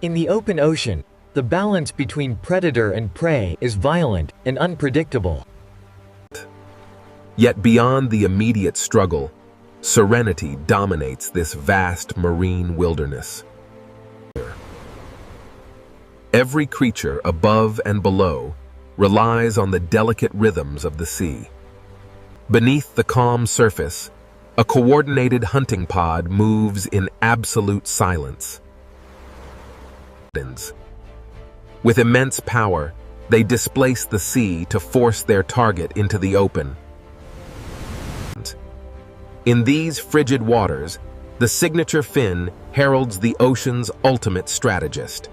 In the open ocean, the balance between predator and prey is violent and unpredictable. Yet beyond the immediate struggle, serenity dominates this vast marine wilderness. Every creature above and below relies on the delicate rhythms of the sea. Beneath the calm surface, a coordinated hunting pod moves in absolute silence. With immense power, they displace the sea to force their target into the open. In these frigid waters, the signature fin heralds the ocean's ultimate strategist.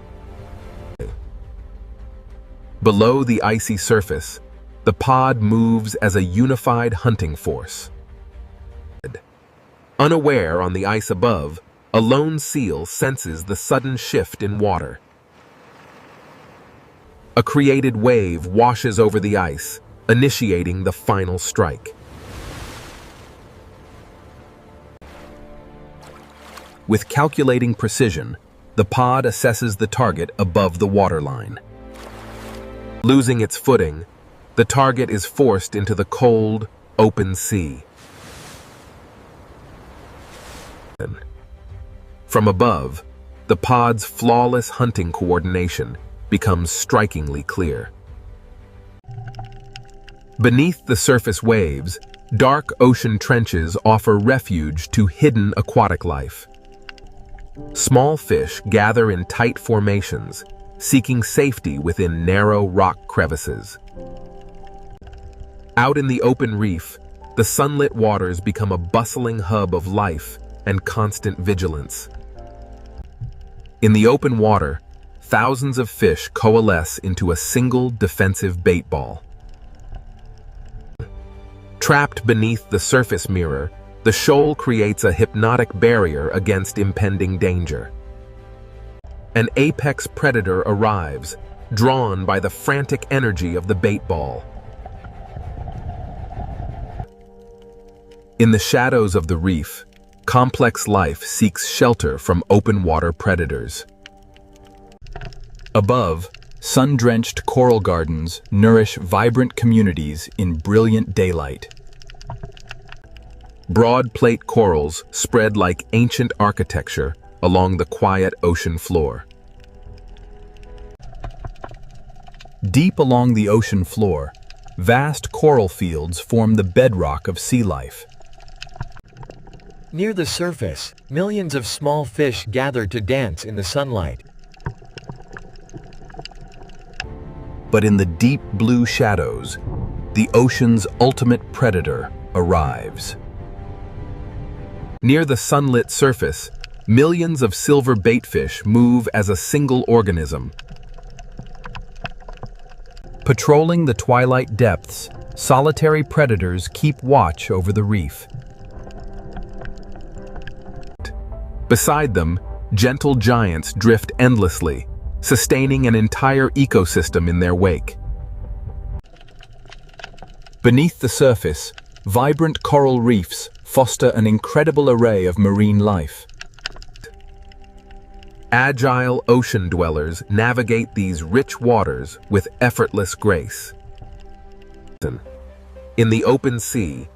Below the icy surface, the pod moves as a unified hunting force. Unaware on the ice above, a lone seal senses the sudden shift in water. A created wave washes over the ice, initiating the final strike. With calculating precision, the pod assesses the target above the waterline. Losing its footing, the target is forced into the cold, open sea. From above, the pod's flawless hunting coordination becomes strikingly clear. Beneath the surface waves, dark ocean trenches offer refuge to hidden aquatic life. Small fish gather in tight formations, seeking safety within narrow rock crevices. Out in the open reef, the sunlit waters become a bustling hub of life and constant vigilance. In the open water, thousands of fish coalesce into a single defensive bait ball. Trapped beneath the surface mirror, the shoal creates a hypnotic barrier against impending danger. An apex predator arrives, drawn by the frantic energy of the bait ball. In the shadows of the reef, complex life seeks shelter from open water predators. Above, sun-drenched coral gardens nourish vibrant communities in brilliant daylight. Broad plate corals spread like ancient architecture along the quiet ocean floor. Deep along the ocean floor, vast coral fields form the bedrock of sea life. Near the surface, millions of small fish gather to dance in the sunlight. But in the deep blue shadows, the ocean's ultimate predator arrives. Near the sunlit surface, millions of silver baitfish move as a single organism. Patrolling the twilight depths, solitary predators keep watch over the reef. Beside them, gentle giants drift endlessly, sustaining an entire ecosystem in their wake. Beneath the surface, vibrant coral reefs foster an incredible array of marine life. Agile ocean dwellers navigate these rich waters with effortless grace. In the open sea,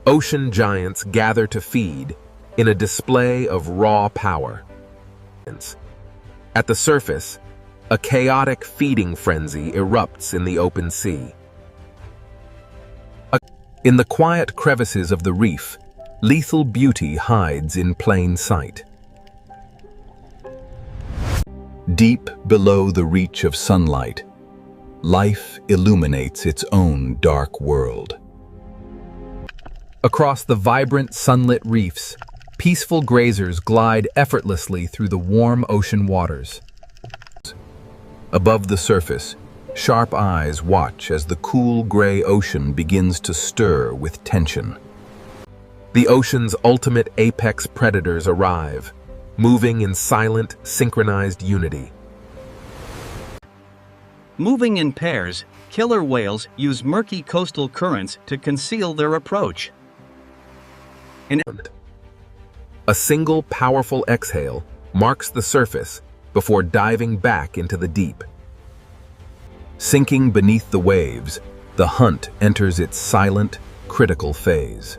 ocean giants gather to feed in a display of raw power. At the surface, a chaotic feeding frenzy erupts in the open sea. In the quiet crevices of the reef, lethal beauty hides in plain sight. Deep below the reach of sunlight, life illuminates its own dark world. Across the vibrant sunlit reefs, peaceful grazers glide effortlessly through the warm ocean waters. Above the surface, sharp eyes watch as the cool gray ocean begins to stir with tension. The ocean's ultimate apex predators arrive, moving in silent, synchronized unity. Moving in pairs, killer whales use murky coastal currents to conceal their approach. A single powerful exhale marks the surface, before diving back into the deep. Sinking beneath the waves, the hunt enters its silent, critical phase.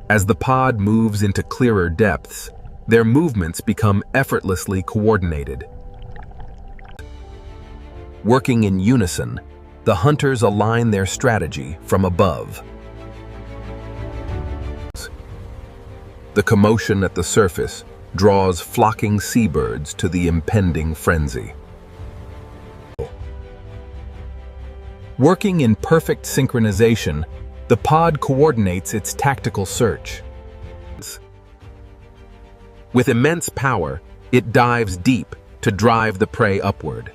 As the pod moves into clearer depths, their movements become effortlessly coordinated. Working in unison, the hunters align their strategy from above. The commotion at the surface draws flocking seabirds to the impending frenzy. Working in perfect synchronization, the pod coordinates its tactical search. With immense power, it dives deep to drive the prey upward.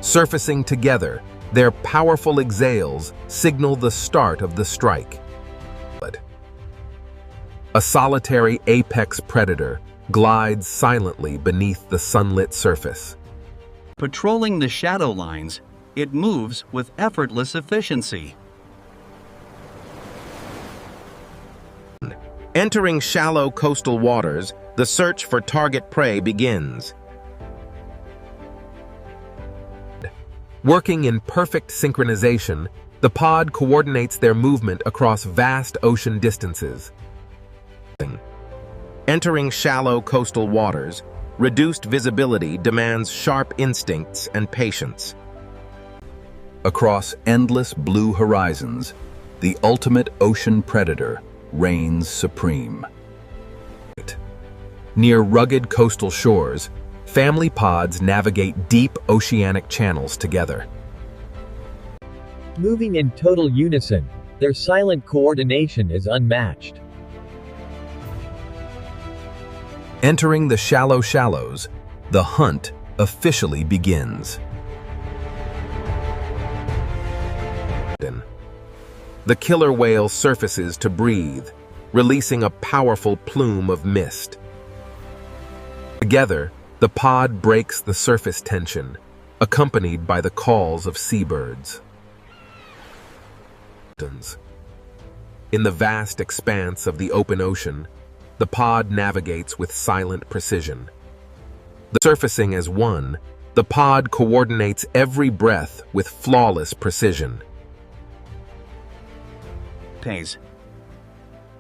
Surfacing together, their powerful exhales signal the start of the strike. A solitary apex predator glides silently beneath the sunlit surface. Patrolling the shadow lines, it moves with effortless efficiency. Entering shallow coastal waters, the search for target prey begins. Working in perfect synchronization, the pod coordinates their movement across vast ocean distances. Entering shallow coastal waters, reduced visibility demands sharp instincts and patience. Across endless blue horizons, the ultimate ocean predator reigns supreme. Near rugged coastal shores, family pods navigate deep oceanic channels together. Moving in total unison, their silent coordination is unmatched. Entering the shallow shallows, the hunt officially begins. The killer whale surfaces to breathe, releasing a powerful plume of mist. Together, the pod breaks the surface tension, accompanied by the calls of seabirds. In the vast expanse of the open ocean, the pod navigates with silent precision. Surfacing as one, the pod coordinates every breath with flawless precision.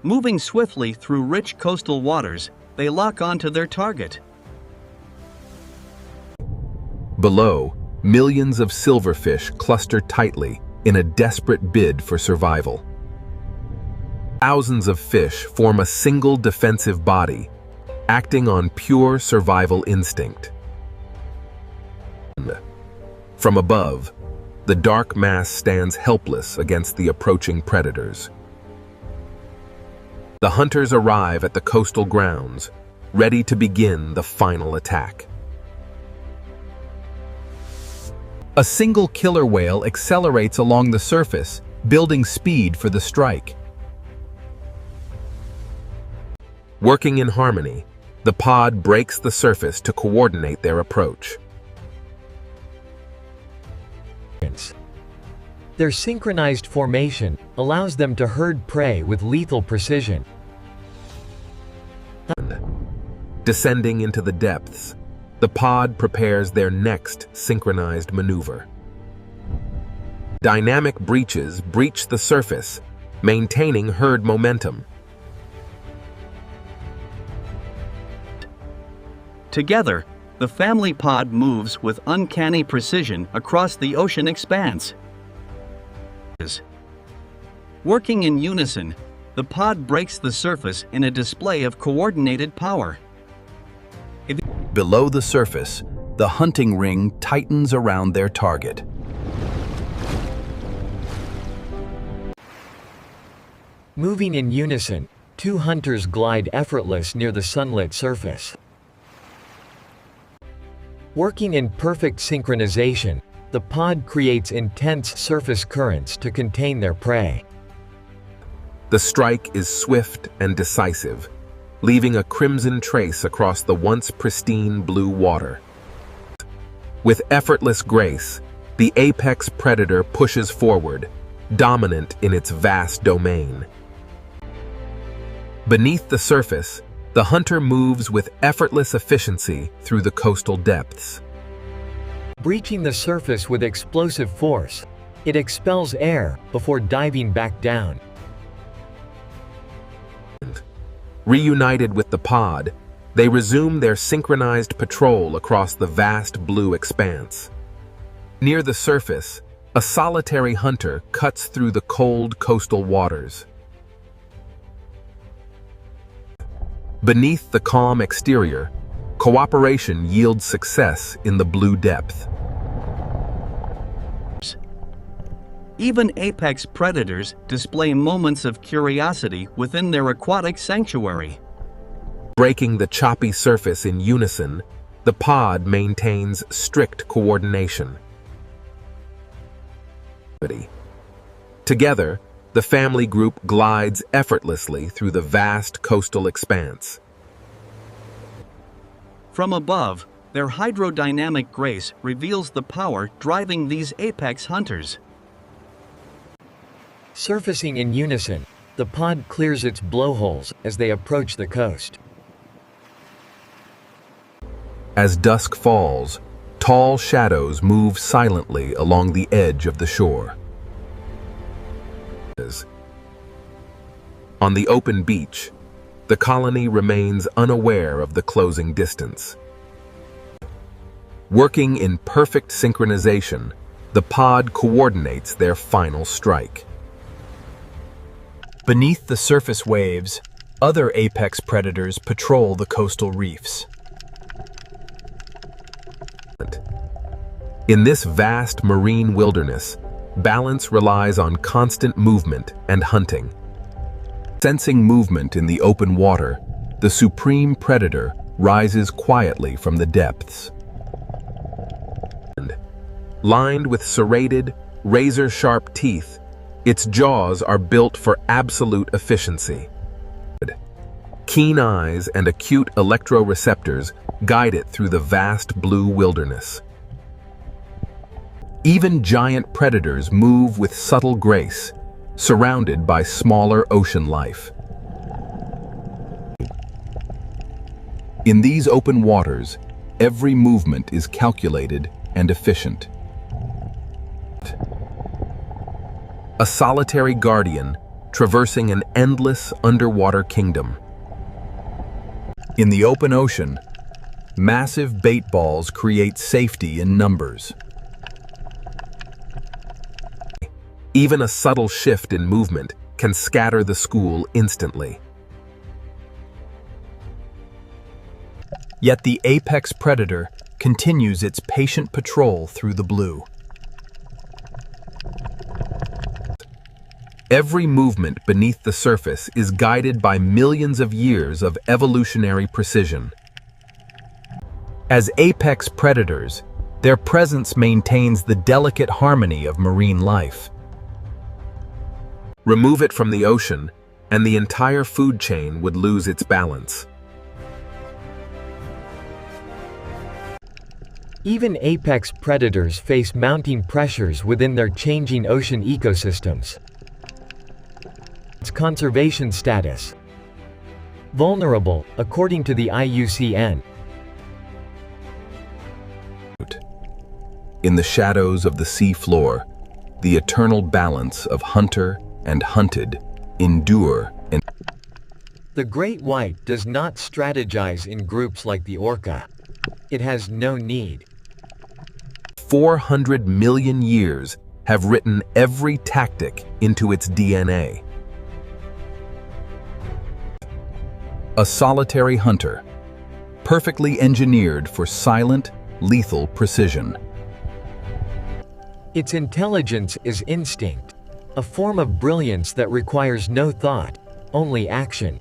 Moving swiftly through rich coastal waters, they lock onto their target. Below, millions of silverfish cluster tightly in a desperate bid for survival. Thousands of fish form a single defensive body, acting on pure survival instinct. From above, the dark mass stands helpless against the approaching predators. The hunters arrive at the coastal grounds, ready to begin the final attack. A single killer whale accelerates along the surface, building speed for the strike. Working in harmony, the pod breaks the surface to coordinate their approach. Their synchronized formation allows them to herd prey with lethal precision. Descending into the depths, the pod prepares their next synchronized maneuver. Dynamic breaches breach the surface, maintaining herd momentum. Together, the family pod moves with uncanny precision across the ocean expanse. Working in unison, the pod breaks the surface in a display of coordinated power. Below the surface, the hunting ring tightens around their target. Moving in unison, two hunters glide effortless near the sunlit surface. Working in perfect synchronization, the pod creates intense surface currents to contain their prey. The strike is swift and decisive, leaving a crimson trace across the once pristine blue water. With effortless grace, the apex predator pushes forward, dominant in its vast domain. Beneath the surface, the hunter moves with effortless efficiency through the coastal depths. Breaching the surface with explosive force, it expels air before diving back down. Reunited with the pod, they resume their synchronized patrol across the vast blue expanse. Near the surface, a solitary hunter cuts through the cold coastal waters. Beneath the calm exterior, cooperation yields success in the blue depth. Even apex predators display moments of curiosity within their aquatic sanctuary. Breaking the choppy surface in unison, the pod maintains strict coordination. Together, the family group glides effortlessly through the vast coastal expanse. From above, their hydrodynamic grace reveals the power driving these apex hunters. Surfacing in unison, the pod clears its blowholes as they approach the coast. As dusk falls, tall shadows move silently along the edge of the shore. On the open beach, the colony remains unaware of the closing distance. Working in perfect synchronization, the pod coordinates their final strike. Beneath the surface waves, other apex predators patrol the coastal reefs. In this vast marine wilderness, balance relies on constant movement and hunting. Sensing movement in the open water, the supreme predator rises quietly from the depths. Lined with serrated, razor-sharp teeth, its jaws are built for absolute efficiency. Keen eyes and acute electroreceptors guide it through the vast blue wilderness. Even giant predators move with subtle grace, surrounded by smaller ocean life. In these open waters, every movement is calculated and efficient. A solitary guardian traversing an endless underwater kingdom. In the open ocean, massive bait balls create safety in numbers. Even a subtle shift in movement can scatter the school instantly. Yet the apex predator continues its patient patrol through the blue. Every movement beneath the surface is guided by millions of years of evolutionary precision. As apex predators, their presence maintains the delicate harmony of marine life. Remove it from the ocean, and the entire food chain would lose its balance. Even apex predators face mounting pressures within their changing ocean ecosystems. Its conservation status. Vulnerable, according to the IUCN. In the shadows of the sea floor, the eternal balance of hunter and hunted endure. The great white does not strategize in groups like the orca. It has no need. 400 million years have written every tactic into its DNA. A solitary hunter, perfectly engineered for silent, lethal precision. Its intelligence is instinct, a form of brilliance that requires no thought, only action.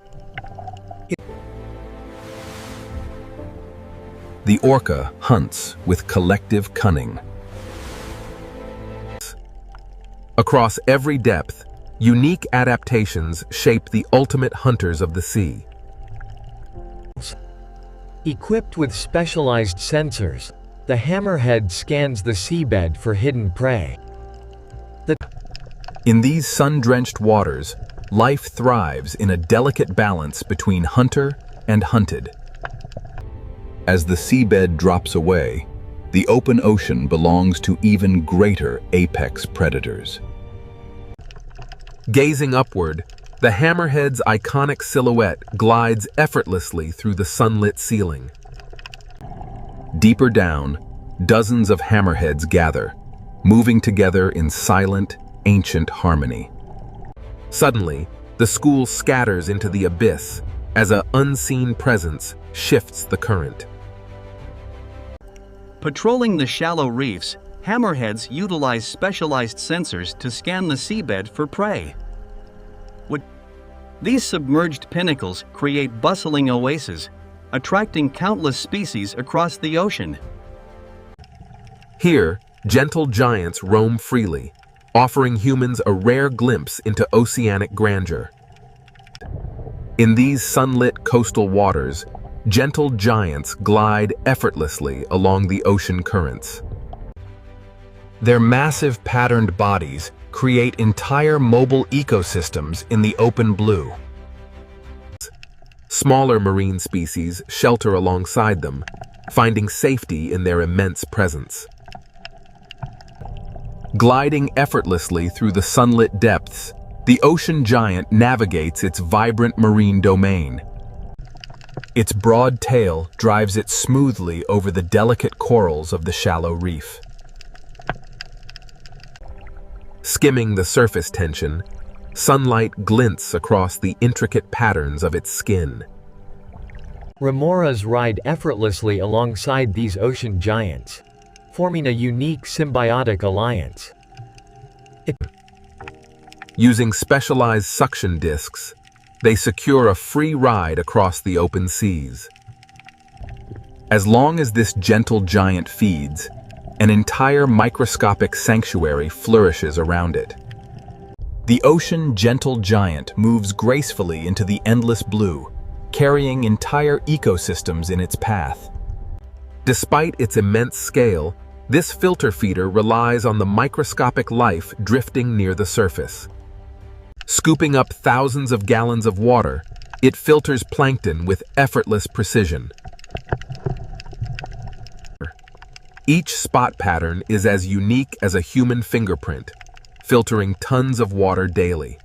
The orca hunts with collective cunning. Across every depth, unique adaptations shape the ultimate hunters of the sea. Equipped with specialized sensors, the hammerhead scans the seabed for hidden prey. In these sun-drenched waters, life thrives in a delicate balance between hunter and hunted. As the seabed drops away, the open ocean belongs to even greater apex predators. Gazing upward, the hammerhead's iconic silhouette glides effortlessly through the sunlit ceiling. Deeper down, dozens of hammerheads gather, moving together in silent, ancient harmony. Suddenly, the school scatters into the abyss as an unseen presence shifts the current. Patrolling the shallow reefs, hammerheads utilize specialized sensors to scan the seabed for prey. These submerged pinnacles create bustling oases, attracting countless species across the ocean. Here, gentle giants roam freely, offering humans a rare glimpse into oceanic grandeur. In these sunlit coastal waters, gentle giants glide effortlessly along the ocean currents. Their massive patterned bodies create entire mobile ecosystems in the open blue. Smaller marine species shelter alongside them, finding safety in their immense presence. Gliding effortlessly through the sunlit depths, the ocean giant navigates its vibrant marine domain. Its broad tail drives it smoothly over the delicate corals of the shallow reef. Skimming the surface tension, sunlight glints across the intricate patterns of its skin. Remoras ride effortlessly alongside these ocean giants, forming a unique symbiotic alliance. Using specialized suction discs, they secure a free ride across the open seas. As long as this gentle giant feeds, an entire microscopic sanctuary flourishes around it. The ocean gentle giant moves gracefully into the endless blue, carrying entire ecosystems in its path. Despite its immense scale, this filter feeder relies on the microscopic life drifting near the surface. Scooping up thousands of gallons of water, it filters plankton with effortless precision. Each spot pattern is as unique as a human fingerprint, filtering tons of water daily.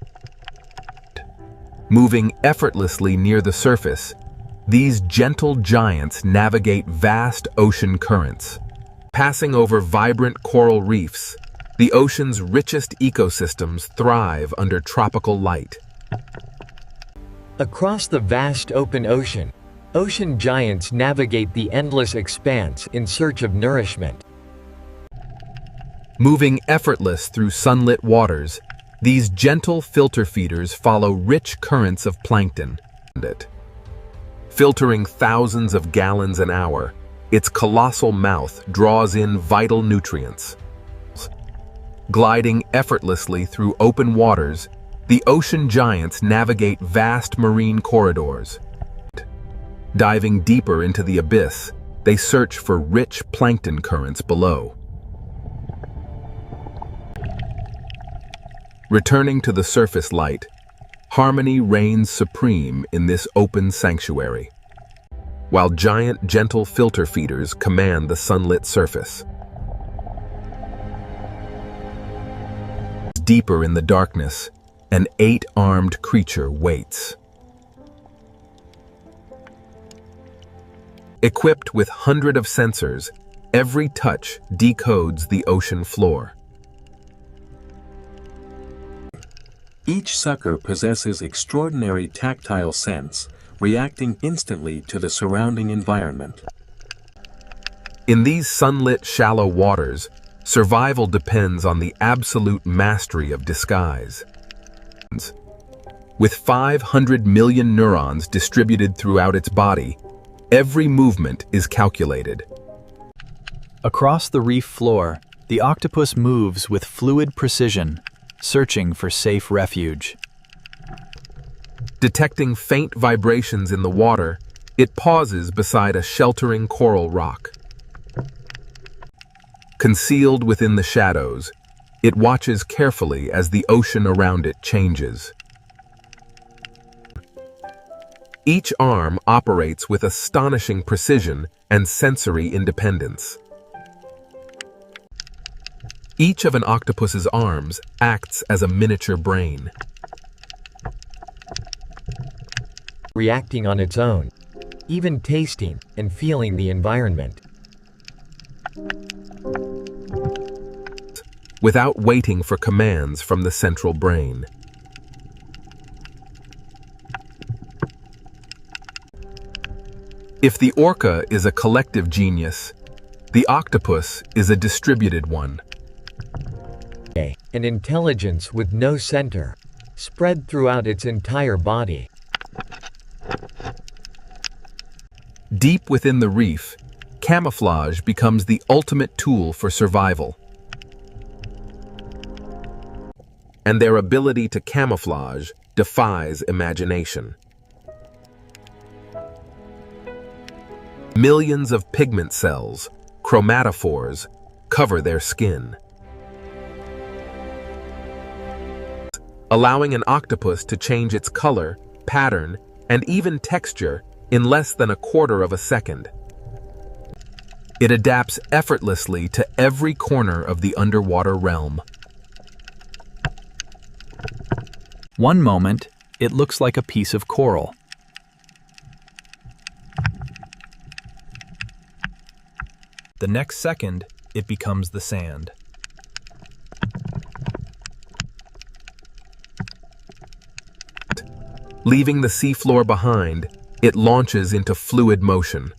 Moving effortlessly near the surface, these gentle giants navigate vast ocean currents. Passing over vibrant coral reefs, the ocean's richest ecosystems thrive under tropical light. Across the vast open ocean, ocean giants navigate the endless expanse in search of nourishment. Moving effortless through sunlit waters, these gentle filter feeders follow rich currents of plankton. Filtering thousands of gallons an hour, its colossal mouth draws in vital nutrients. Gliding effortlessly through open waters, the ocean giants navigate vast marine corridors. Diving deeper into the abyss, they search for rich plankton currents below. Returning to the surface light, harmony reigns supreme in this open sanctuary, while giant gentle filter feeders command the sunlit surface. Deeper in the darkness, an 8-armed creature waits. Equipped with hundreds of sensors, every touch decodes the ocean floor. Each sucker possesses extraordinary tactile sense, reacting instantly to the surrounding environment. In these sunlit, shallow waters, survival depends on the absolute mastery of disguise. With 500 million neurons distributed throughout its body, every movement is calculated. Across the reef floor, the octopus moves with fluid precision, searching for safe refuge. Detecting faint vibrations in the water, it pauses beside a sheltering coral rock. Concealed within the shadows, it watches carefully as the ocean around it changes. Each arm operates with astonishing precision and sensory independence. Each of an octopus's arms acts as a miniature brain, reacting on its own, even tasting and feeling the environment. without waiting for commands from the central brain. If the orca is a collective genius, the octopus is a distributed one. An intelligence with no center, spread throughout its entire body. Deep within the reef, camouflage becomes the ultimate tool for survival. And their ability to camouflage defies imagination. Millions of pigment cells, chromatophores, cover their skin, allowing an octopus to change its color, pattern, and even texture in less than a quarter of a second. It adapts effortlessly to every corner of the underwater realm. One moment, it looks like a piece of coral. The next second, it becomes the sand. Leaving the seafloor behind, it launches into fluid motion,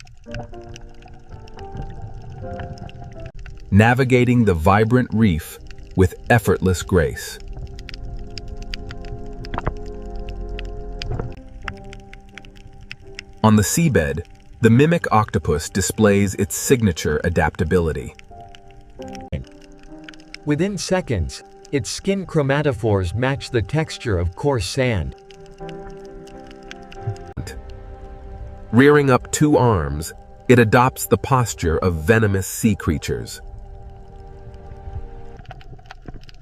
navigating the vibrant reef with effortless grace. On the seabed, the mimic octopus displays its signature adaptability. Within seconds, its skin chromatophores match the texture of coarse sand. Rearing up two arms, it adopts the posture of venomous sea creatures.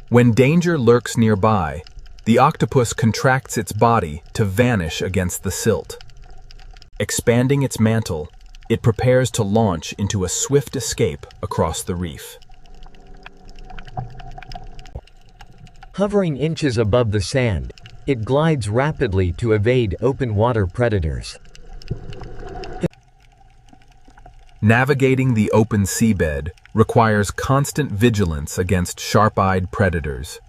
When danger lurks nearby, the octopus contracts its body to vanish against the silt. Expanding its mantle, it prepares to launch into a swift escape across the reef. Hovering inches above the sand, it glides rapidly to evade open water predators. Navigating the open seabed requires constant vigilance against sharp-eyed predators.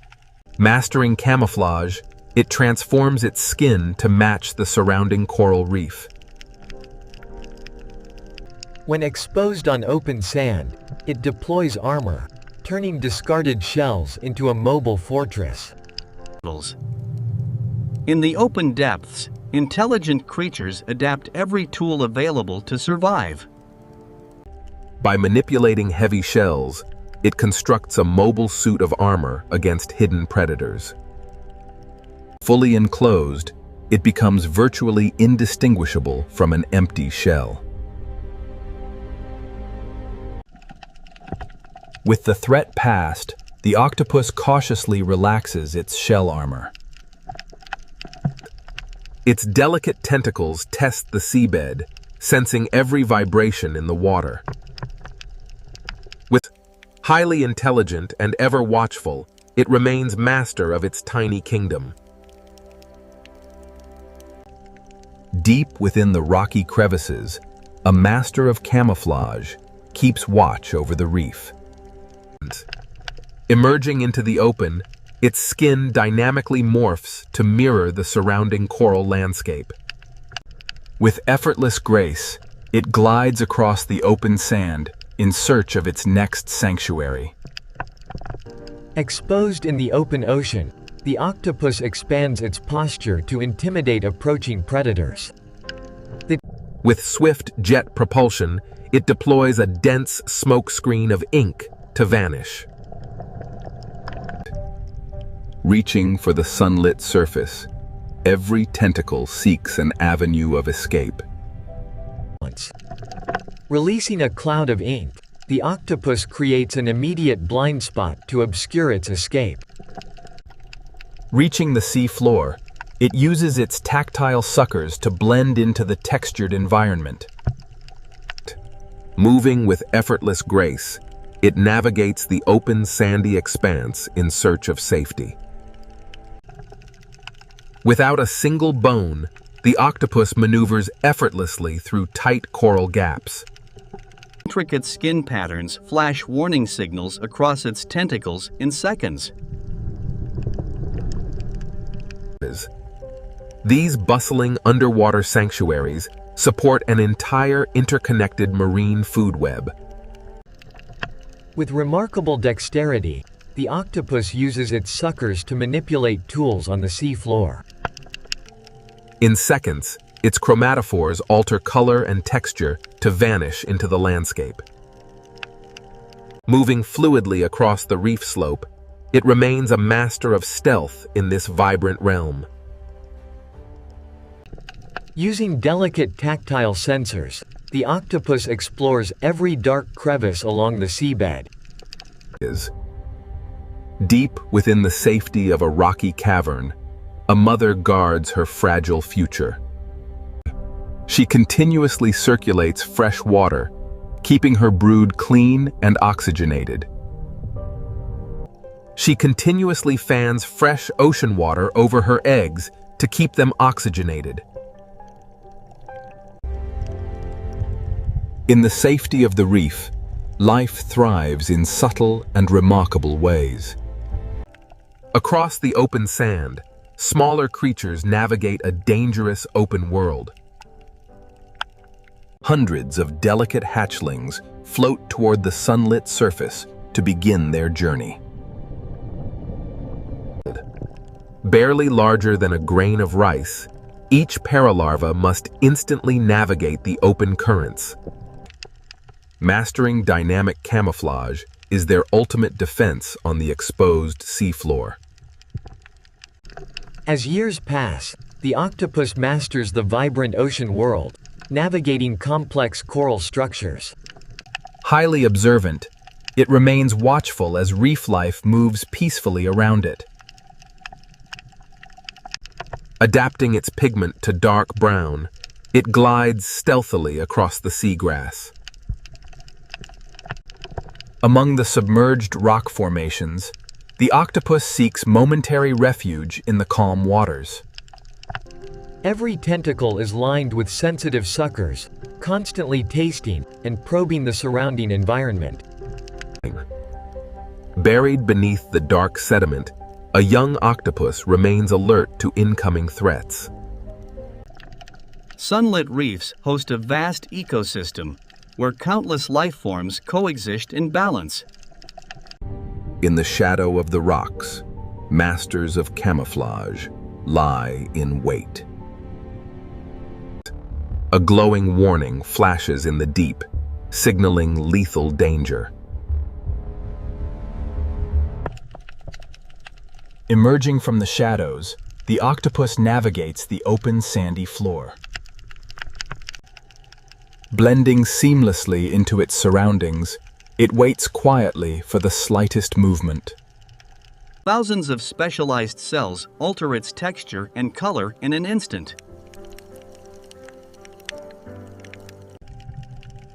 Mastering camouflage, it transforms its skin to match the surrounding coral reef. When exposed on open sand, it deploys armor, turning discarded shells into a mobile fortress. In the open depths, intelligent creatures adapt every tool available to survive. By manipulating heavy shells, it constructs a mobile suit of armor against hidden predators. Fully enclosed, it becomes virtually indistinguishable from an empty shell. With the threat past, the octopus cautiously relaxes its shell armor. Its delicate tentacles test the seabed, sensing every vibration in the water. With highly intelligent and ever watchful, it remains master of its tiny kingdom. Deep within the rocky crevices, a master of camouflage keeps watch over the reef. Emerging into the open, its skin dynamically morphs to mirror the surrounding coral landscape. With effortless grace, it glides across the open sand in search of its next sanctuary. Exposed in the open ocean, the octopus expands its posture to intimidate approaching predators. With swift jet propulsion, it deploys a dense smoke screen of ink to vanish. Reaching for the sunlit surface, every tentacle seeks an avenue of escape. Releasing a cloud of ink, the octopus creates an immediate blind spot to obscure its escape. Reaching the sea floor, It uses its tactile suckers to blend into the textured environment. Moving with effortless grace, it navigates the open sandy expanse in search of safety. Without a single bone, the octopus maneuvers effortlessly through tight coral gaps. Intricate skin patterns flash warning signals across its tentacles in seconds. These bustling underwater sanctuaries support an entire interconnected marine food web. With remarkable dexterity, the octopus uses its suckers to manipulate tools on the seafloor. In seconds, its chromatophores alter color and texture to vanish into the landscape. Moving fluidly across the reef slope, it remains a master of stealth in this vibrant realm. Using delicate tactile sensors, the octopus explores every dark crevice along the seabed. Deep within the safety of a rocky cavern, a mother guards her fragile future. She continuously circulates fresh water, keeping her brood clean and oxygenated. She continuously fans fresh ocean water over her eggs to keep them oxygenated. In the safety of the reef, life thrives in subtle and remarkable ways. Across the open sand, smaller creatures navigate a dangerous open world. Hundreds of delicate hatchlings float toward the sunlit surface to begin their journey. Barely larger than a grain of rice, each paralarva must instantly navigate the open currents. Mastering dynamic camouflage is their ultimate defense on the exposed seafloor. As years pass, the octopus masters the vibrant ocean world, navigating complex coral structures. Highly observant, it remains watchful as reef life moves peacefully around it. Adapting its pigment to dark brown, it glides stealthily across the seagrass. Among the submerged rock formations, the octopus seeks momentary refuge in the calm waters. Every tentacle is lined with sensitive suckers, constantly tasting and probing the surrounding environment. Buried beneath the dark sediment, a young octopus remains alert to incoming threats. Sunlit reefs host a vast ecosystem where countless life forms coexist in balance. In the shadow of the rocks, masters of camouflage lie in wait. A glowing warning flashes in the deep, signaling lethal danger. Emerging from the shadows, the octopus navigates the open sandy floor. Blending seamlessly into its surroundings, it waits quietly for the slightest movement. Thousands of specialized cells alter its texture and color in an instant.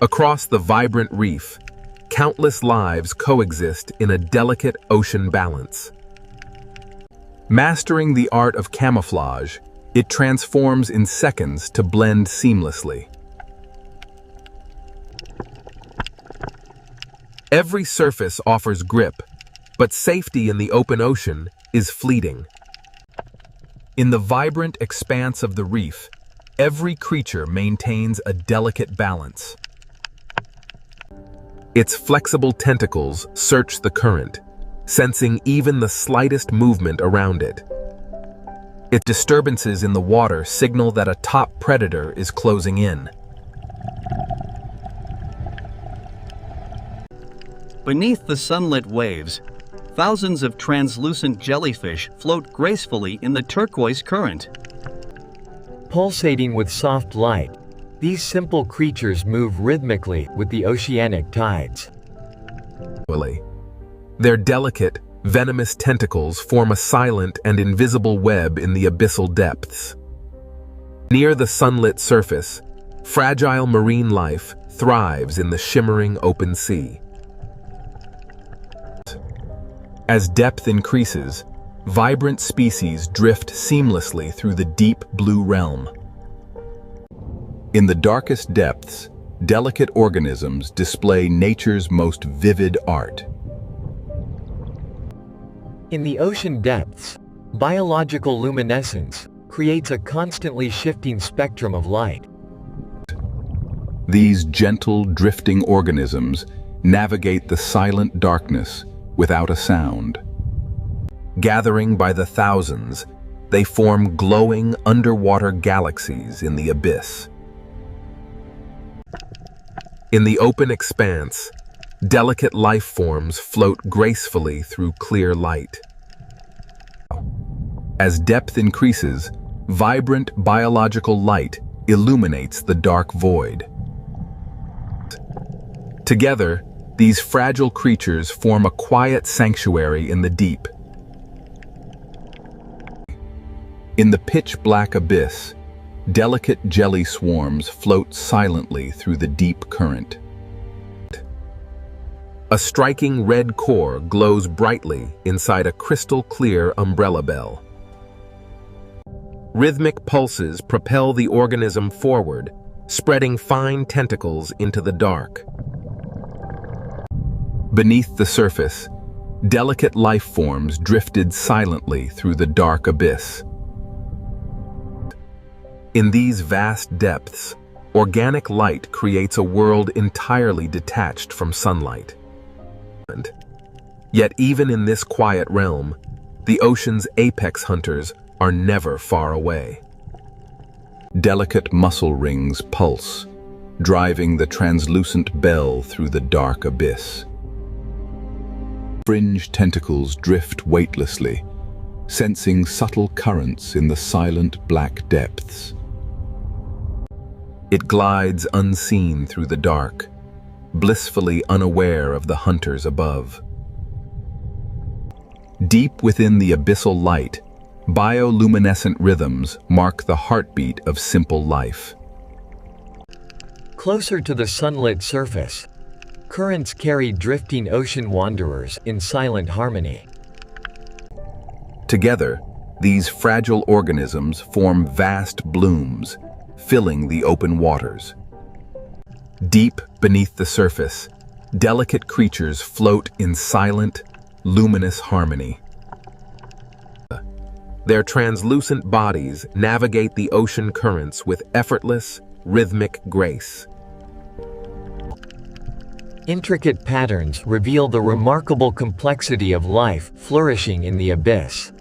Across the vibrant reef, countless lives coexist in a delicate ocean balance. Mastering the art of camouflage, it transforms in seconds to blend seamlessly. Every surface offers grip, but safety in the open ocean is fleeting. In the vibrant expanse of the reef, every creature maintains a delicate balance. Its flexible tentacles search the current, sensing even the slightest movement around it. Its disturbances in the water signal that a top predator is closing in. Beneath the sunlit waves, thousands of translucent jellyfish float gracefully in the turquoise current. Pulsating with soft light, these simple creatures move rhythmically with the oceanic tides. Their delicate, Venomous tentacles form a silent and invisible web in the abyssal depths. Near the sunlit surface, fragile marine life thrives in the shimmering open sea. As depth increases, vibrant species drift seamlessly through the deep blue realm. In the darkest depths, delicate organisms display nature's most vivid art. In the ocean depths, biological luminescence creates a constantly shifting spectrum of light. These gentle, drifting organisms navigate the silent darkness without a sound. Gathering by the thousands, they form glowing underwater galaxies in the abyss. In the open expanse, delicate life forms float gracefully through clear light. As depth increases, vibrant biological light illuminates the dark void. Together, these fragile creatures form a quiet sanctuary in the deep. In the pitch-black abyss, delicate jelly swarms float silently through the deep current. A striking red core glows brightly inside a crystal-clear umbrella bell. Rhythmic pulses propel the organism forward, spreading fine tentacles into the dark. Beneath the surface, delicate life forms drifted silently through the dark abyss. In these vast depths, organic light creates a world entirely detached from sunlight. Yet even in this quiet realm, the ocean's apex hunters are never far away. Delicate muscle rings pulse, driving the translucent bell through the dark abyss. Fringe tentacles drift weightlessly, sensing subtle currents in the silent black depths. It glides unseen through the dark, blissfully unaware of the hunters above. Deep within the abyssal light, bioluminescent rhythms mark the heartbeat of simple life. Closer to the sunlit surface, currents carry drifting ocean wanderers in silent harmony. Together, these fragile organisms form vast blooms, filling the open waters. Deep beneath the surface, delicate creatures float in silent, luminous harmony. Their translucent bodies navigate the ocean currents with effortless, rhythmic grace. Intricate patterns reveal the remarkable complexity of life flourishing in the abyss.